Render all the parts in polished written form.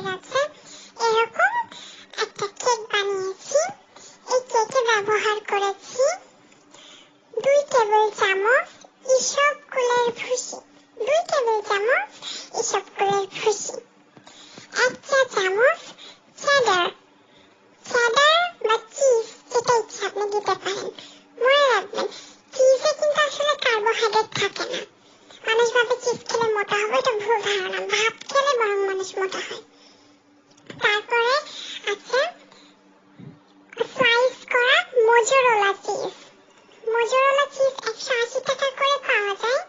গেছে। এরকম একটা কেক বানিয়েছি। এই কেকে ব্যবহার করেছি 2 টেবিল চামচ ইসবগুলের ভুসি, 2 টেবিল চামচ ইসবগুলের ভুসি, 1 চা চামচ চেডার বা চিজ, যেটা ইচ্ছা আপনি দিতে পারেন। মনে রাখবেন, চিজে কিন্তু আসলে কার্বোহাইড্রেট থাকে না। মানুষ ভাবে চিজ খেলে মোটা হবে, এটা ভুল ধারণা। ভাত খেলে বরং মানুষ মোটা হয়। তারপরে আছে স্লাইস করা মোজোরেলা চিজ। মোজোরেলা চিজ 180 টাকা করে পাওয়া যায়।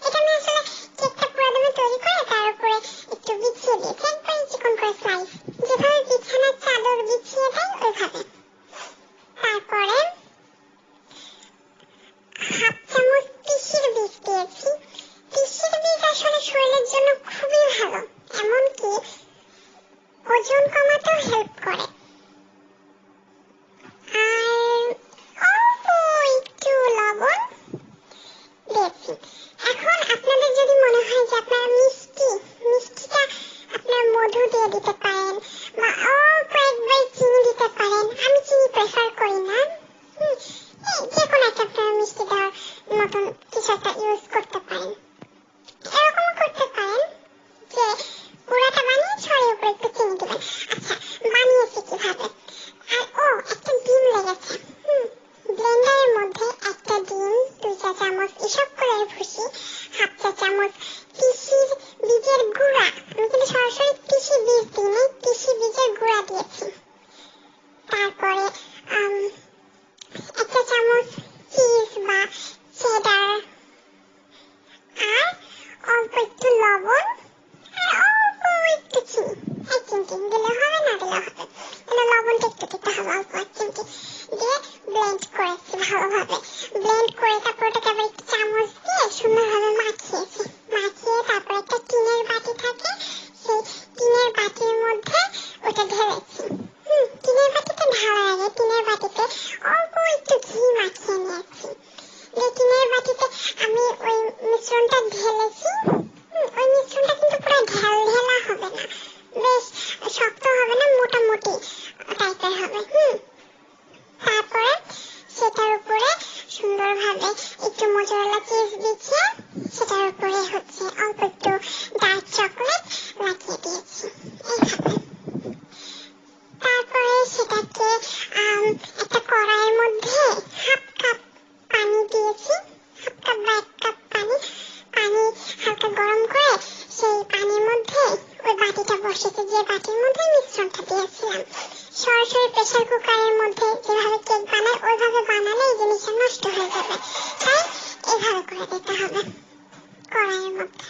এটা আমি আসলে কেকটা পুরোদমে তৈরি করে তার উপরে একটু বিছিয়ে দিয়েছি, একবারে চিকন করে স্লাইস, যেভাবে বিছানার চাদর বিছিয়ে দেয় ওইভাবে। তারপরে হাফ চামচ তিসির বীজ দিয়েছি। তিসির বীজ আসলে শরীরের জন্য খুবই ভালো, এমনকি ওজন কমাতেও হেল্প করে। আর অল্প একটু লবণ দিয়েছি। এখন আপনাদের যদি মনে হয় যে আপনারা মিষ্টিটা আপনার মধু দিয়ে দিতে পারেন বা অল্প একবার চিনি দিতে পারেন। আমি চিনি প্রেফার করি না। যে কোনো একটা আপনারা মিষ্টি দেওয়ার মতন কিছু একটা ইউজ করতে পারেন। এরকম করতে পারেন যে পুরাটা বানিয়ে ছড়িয়ে উপরে একটু চিনি দিবেন। আচ্ছা, বানিয়েছি কিভাবে? আর একটা ডিম লেগেছে। ব্লেন্ডারের মধ্যে একটা ডিম, 2 চা চামচ ইসবগুলের ভুসি, হাফ চা চামচ তিসির বীজের গুঁড়া। আমি কিন্তু সরাসরি তিসি বীজ দিইনি, তিসি বীজের গুঁড়া দিয়েছি। তারপরে 1 চা চামচ চিজ বা চেডার, আর অল্প একটু লবণ, আর অল্প একটু চিনি। 1 চিমটি দিলে হবে, না দিলে হবে। লবণটা একটু দিতে হবে, অল্প 1 চিমটি দিয়ে ব্লেন্ড করেছি ভালোভাবে। ব্লেন্ড করে তারপর ওটাকে আবার একটু চামচ দিয়ে সুন্দরভাবে মাখিয়েছি। মাখিয়ে তারপর একটা টিনের বাটি থাকে, সেই টিনের বাটির মধ্যে ওটা ঢেলেছি। টিনের বাটিতে ঢালার আগে টিনের বাটিতে অল্প একটু ঘি মাখিয়ে নিয়েছি। টিনের বাটিতে আমি ওই মিশ্রণটা ঢেলেছি। ওই মিশ্রণটা কিন্তু পুরো ঢেলা হবে না, বেশ শক্ত হবে না, মোটামুটি টাইপের হবে। তারপরে সেটার উপরে সুন্দরভাবে একটু মোজোরেলা চিজ বিছিয়ে সেটার উপরে অল্প একটু ডার্ক চকলেট লাগিয়ে দিয়েছি এইভাবে। তারপরে সেটাকে একটা কড়াইয়ের মধ্যে হাফ কাপ পানি দিয়েছি, হাফ কাপ বা 1 কাপ পানি হালকা গরম করে সেই পানির মধ্যে ওই বাটিটা বসেছি, যে বাটির মধ্যে মিশ্রণটা দিয়েছিলাম। সরাসরি প্রেসার কুকারের মধ্যে যেভাবে কেক বানায় ওইভাবে বানালে এই জিনিসটা নষ্ট হয়ে যাবে, তাই এইভাবে করে দিতে হবে। কড়াইয়ের মধ্যে